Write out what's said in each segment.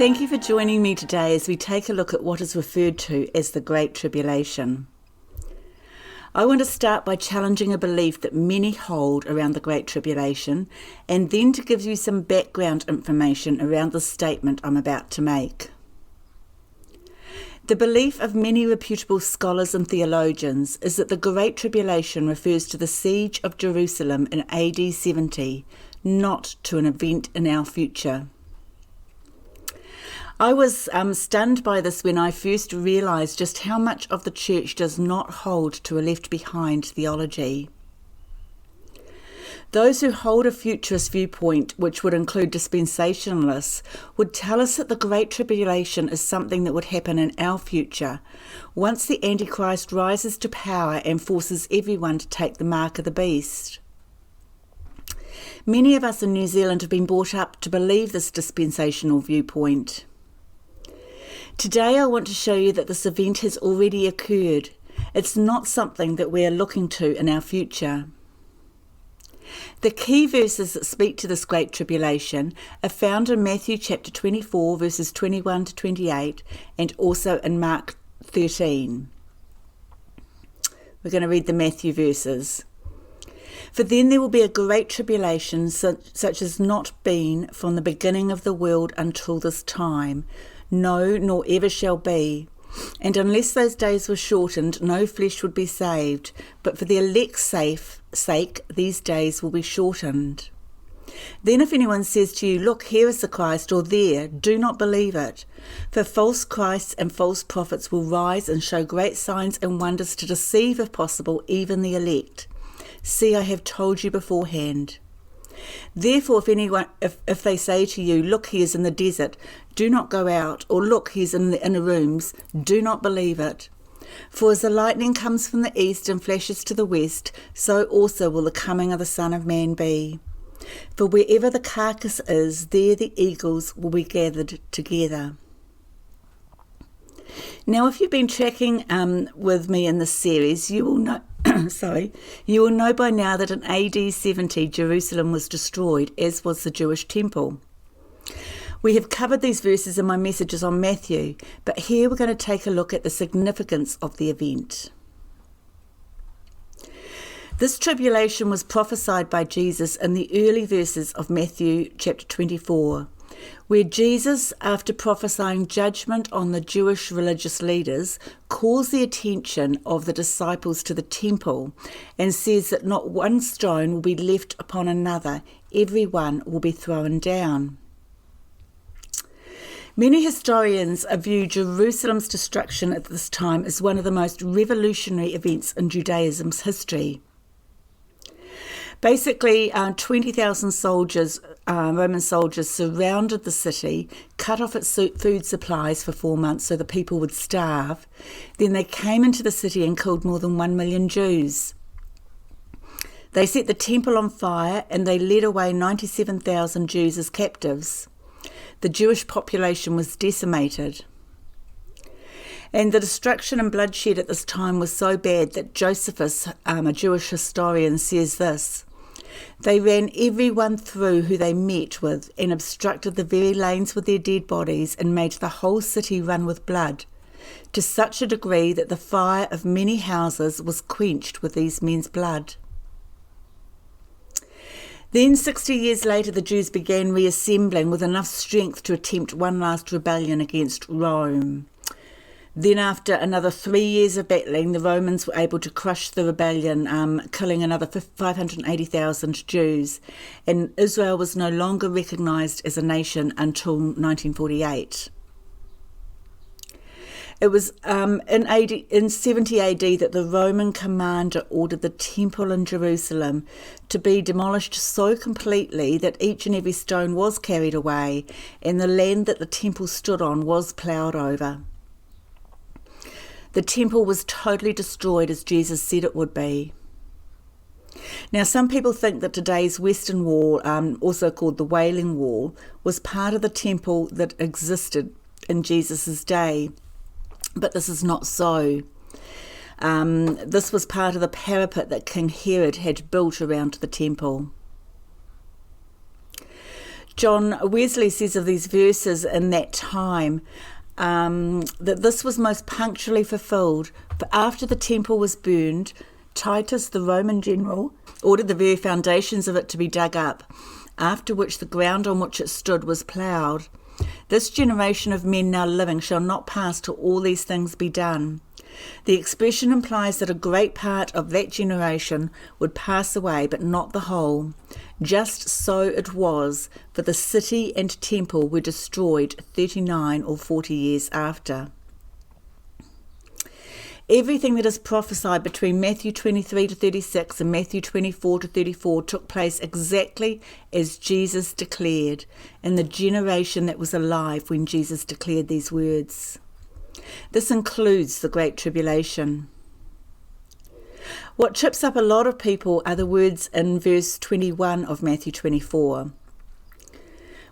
Thank you for joining me today as we take a look at what is referred to as the Great Tribulation. I want to start by challenging a belief that many hold around the Great Tribulation, and then to give you some background information around the statement I'm about to make. The belief of many reputable scholars and theologians is that the Great Tribulation refers to the siege of Jerusalem in AD 70, not to an event in our future. I was stunned by this when I first realised just how much of the church does not hold to a left-behind theology. Those who hold a futurist viewpoint, which would include dispensationalists, would tell us that the Great Tribulation is something that would happen in our future, once the Antichrist rises to power and forces everyone to take the mark of the beast. Many of us in New Zealand have been brought up to believe this dispensational viewpoint. Today I want to show you that this event has already occurred. It's not something that we are looking to in our future. The key verses that speak to this Great Tribulation are found in Matthew chapter 24 verses 21 to 28 and also in Mark 13. We're going to read the Matthew verses. For then there will be a great tribulation such as not been from the beginning of the world until this time, no, nor ever shall be. And unless those days were shortened, no flesh would be saved. But for the elect's sake, these days will be shortened. Then if anyone says to you, look, here is the Christ, or there, do not believe it. For false Christs and false prophets will rise and show great signs and wonders to deceive, if possible, even the elect. See, I have told you beforehand. Therefore, if they say to you, look, he is in the desert, do not go out, or look, he is in the inner rooms, do not believe it. For as the lightning comes from the east and flashes to the west, so also will the coming of the Son of Man be. For wherever the carcass is, there the eagles will be gathered together. Now, if you've been tracking with me in this series, you will know you will know by now that in AD 70 Jerusalem was destroyed, as was the Jewish temple. We have covered these verses in my messages on Matthew, but here we're going to take a look at the significance of the event. This tribulation was prophesied by Jesus in the early verses of Matthew chapter 24, where Jesus, after prophesying judgment on the Jewish religious leaders, calls the attention of the disciples to the temple and says that not one stone will be left upon another, every one will be thrown down. Many historians view Jerusalem's destruction at this time as one of the most revolutionary events in Judaism's history. Basically, 20,000 soldiers, Roman soldiers, surrounded the city, cut off its food supplies for 4 months so the people would starve. Then they came into the city and killed more than 1 million Jews. They set the temple on fire and they led away 97,000 Jews as captives. The Jewish population was decimated. And the destruction and bloodshed at this time was so bad that Josephus, a Jewish historian, says this: they ran everyone through who they met with and obstructed the very lanes with their dead bodies and made the whole city run with blood, to such a degree that the fire of many houses was quenched with these men's blood. Then 60 years later the Jews began reassembling with enough strength to attempt one last rebellion against Rome. Then after another 3 years of battling, the Romans were able to crush the rebellion, killing another 580,000 Jews, and Israel was no longer recognised as a nation until 1948. It was in 70 AD that the Roman commander ordered the temple in Jerusalem to be demolished so completely that each and every stone was carried away, and the land that the temple stood on was ploughed over. The temple was totally destroyed as Jesus said it would be. Now, some people think that today's Western Wall, also called the Wailing Wall, was part of the temple that existed in Jesus' day, but this is not so. This was part of the parapet that King Herod had built around the temple. John Wesley says of these verses in that time that this was most punctually fulfilled. For after the temple was burned, Titus, the Roman general, ordered the very foundations of it to be dug up, after which the ground on which it stood was ploughed. This generation of men now living shall not pass till all these things be done. The expression implies that a great part of that generation would pass away, but not the whole. Just so it was, for the city and temple were destroyed 39 or 40 years after. Everything that is prophesied between Matthew 23 to 36 and Matthew 24 to 34 took place exactly as Jesus declared, in the generation that was alive when Jesus declared these words. This includes the Great Tribulation. What trips up a lot of people are the words in verse 21 of Matthew 24,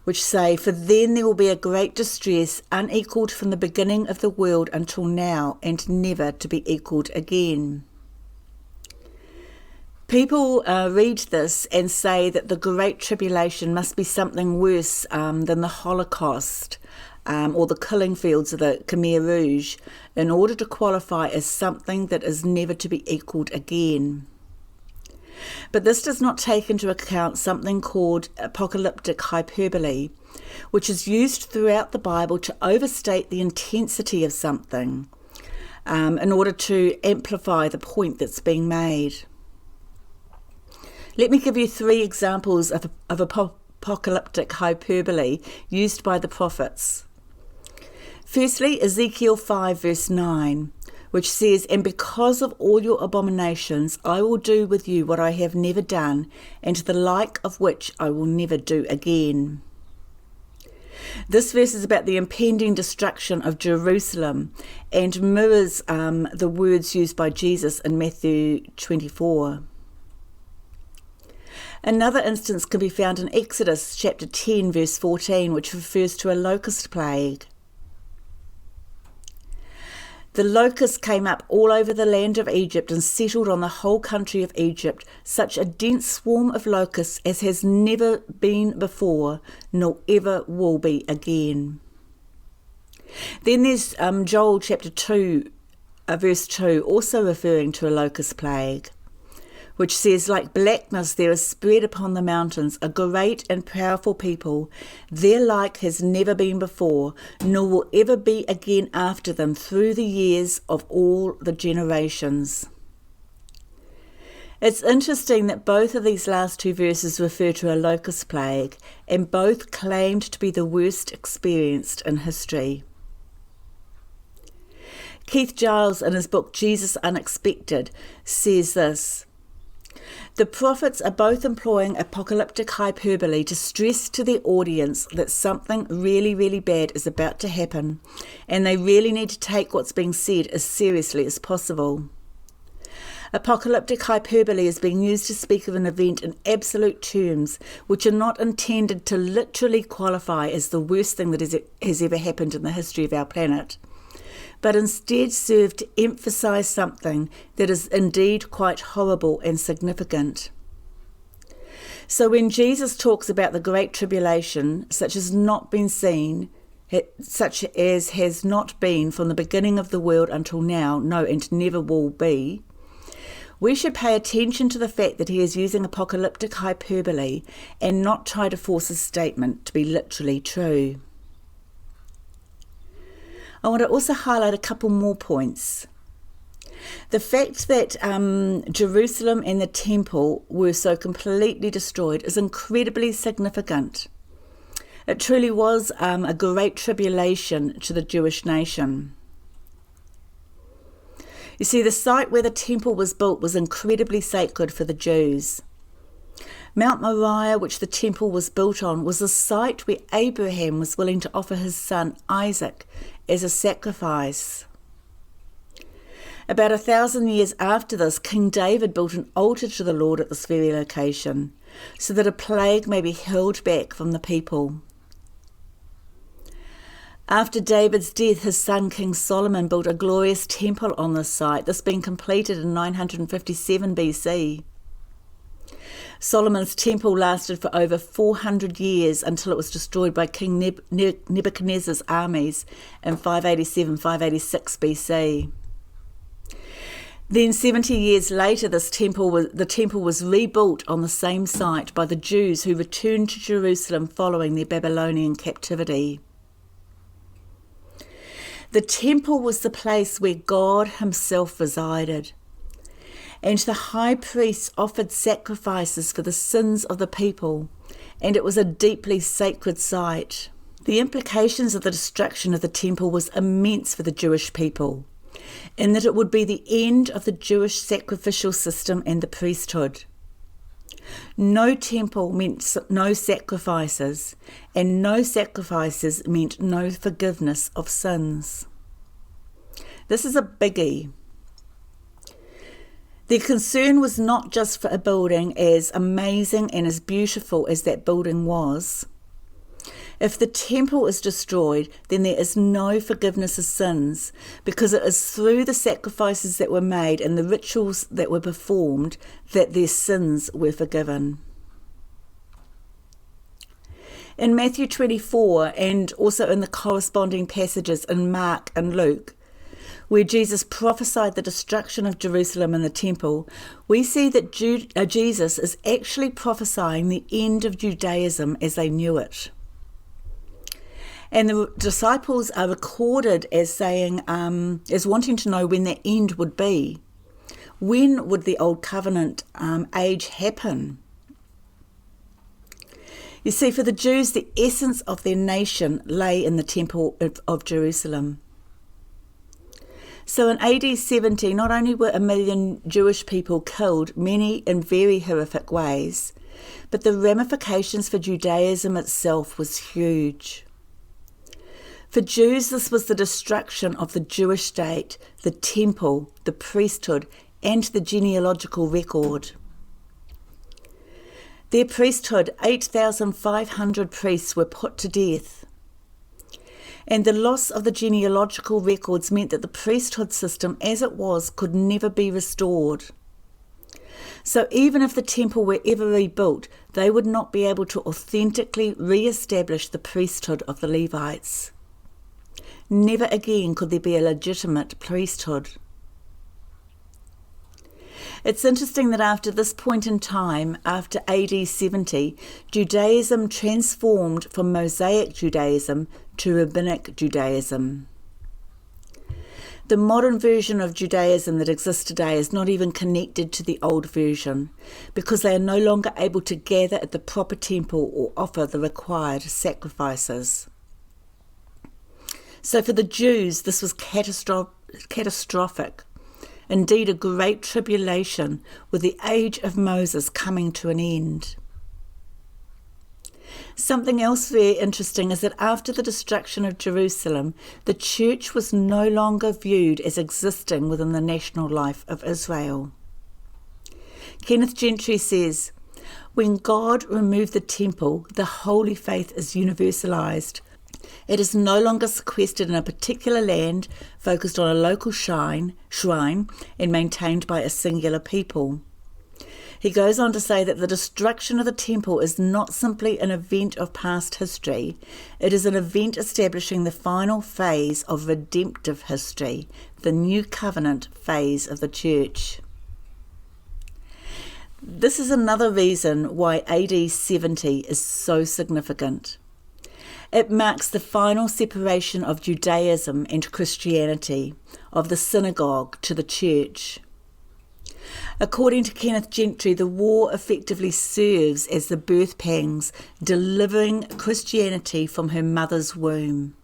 which say, "For then there will be a great distress, unequalled from the beginning of the world until now, and never to be equalled again." People read this and say that the Great Tribulation must be something worse than the Holocaust or the killing fields of the Khmer Rouge, in order to qualify as something that is never to be equalled again. But this does not take into account something called apocalyptic hyperbole, which is used throughout the Bible to overstate the intensity of something in order to amplify the point that's being made. Let me give you 3 examples of apocalyptic hyperbole used by the prophets. Firstly, Ezekiel 5 verse 9, which says, "And because of all your abominations, I will do with you what I have never done, and the like of which I will never do again." This verse is about the impending destruction of Jerusalem and mirrors the words used by Jesus in Matthew 24. Another instance can be found in Exodus chapter 10 verse 14, which refers to a locust plague. The locusts came up all over the land of Egypt and settled on the whole country of Egypt, such a dense swarm of locusts as has never been before, nor ever will be again. Then there's Joel chapter 2, verse 2, also referring to a locust plague, which says, "Like blackness there is spread upon the mountains a great and powerful people. Their like has never been before, nor will ever be again after them through the years of all the generations." It's interesting that both of these last 2 verses refer to a locust plague, and both claimed to be the worst experienced in history. Keith Giles, in his book Jesus Unexpected, says this: "The prophets are both employing apocalyptic hyperbole to stress to their audience that something really, really bad is about to happen, and they really need to take what's being said as seriously as possible. Apocalyptic hyperbole is being used to speak of an event in absolute terms, which are not intended to literally qualify as the worst thing that has ever happened in the history of our planet, but instead serve to emphasize something that is indeed quite horrible and significant. So when Jesus talks about the Great Tribulation, such as has not been from the beginning of the world until now, no, and never will be, we should pay attention to the fact that he is using apocalyptic hyperbole and not try to force a statement to be literally true. I want to also highlight a couple more points. The fact that Jerusalem and the temple were so completely destroyed is incredibly significant. It truly was a great tribulation to the Jewish nation. You see, the site where the temple was built was incredibly sacred for the Jews. Mount Moriah, which the temple was built on, was the site where Abraham was willing to offer his son Isaac as a sacrifice. About 1,000 years after this, King David built an altar to the Lord at this very location, so that a plague may be held back from the people. After David's death, his son King Solomon built a glorious temple on this site, this being completed in 957 BC. Solomon's temple lasted for over 400 years until it was destroyed by King Nebuchadnezzar's armies in 587-586 BC. Then 70 years later, the temple was rebuilt on the same site by the Jews who returned to Jerusalem following their Babylonian captivity. The temple was the place where God himself resided, and the high priests offered sacrifices for the sins of the people, and it was a deeply sacred site. The implications of the destruction of the temple was immense for the Jewish people, in that it would be the end of the Jewish sacrificial system and the priesthood. No temple meant no sacrifices, and no sacrifices meant no forgiveness of sins. This is a biggie. Their concern was not just for a building as amazing and as beautiful as that building was. If the temple is destroyed, then there is no forgiveness of sins, because it is through the sacrifices that were made and the rituals that were performed that their sins were forgiven. In Matthew 24, and also in the corresponding passages in Mark and Luke, where Jesus prophesied the destruction of Jerusalem and the temple, we see that Jesus is actually prophesying the end of Judaism as they knew it. And the disciples are recorded as saying, as wanting to know when that end would be. When would the Old Covenant age happen? You see, for the Jews, the essence of their nation lay in the Temple of Jerusalem. So in AD 70, not only were 1 million Jewish people killed, many in very horrific ways, but the ramifications for Judaism itself was huge. For Jews, this was the destruction of the Jewish state, the temple, the priesthood, and the genealogical record. Their priesthood, 8,500 priests were put to death. And the loss of the genealogical records meant that the priesthood system as it was could never be restored. So even if the temple were ever rebuilt, they would not be able to authentically re-establish the priesthood of the Levites. Never again could there be a legitimate priesthood. It's interesting that after this point in time, after AD 70, Judaism transformed from Mosaic Judaism to Rabbinic Judaism. The modern version of Judaism that exists today is not even connected to the old version, because they are no longer able to gather at the proper temple or offer the required sacrifices. So for the Jews, this was catastrophic. Indeed, a great tribulation, with the age of Moses coming to an end. Something else very interesting is that after the destruction of Jerusalem, the church was no longer viewed as existing within the national life of Israel. Kenneth Gentry says, "When God removed the temple, the holy faith is universalized. It is no longer sequestered in a particular land, focused on a local shrine, and maintained by a singular people." He goes on to say that the destruction of the temple is not simply an event of past history, it is an event establishing the final phase of redemptive history, the new covenant phase of the church. This is another reason why AD 70 is so significant. It marks the final separation of Judaism and Christianity, of the synagogue to the church. According to Kenneth Gentry, the war effectively serves as the birth pangs, delivering Christianity from her mother's womb.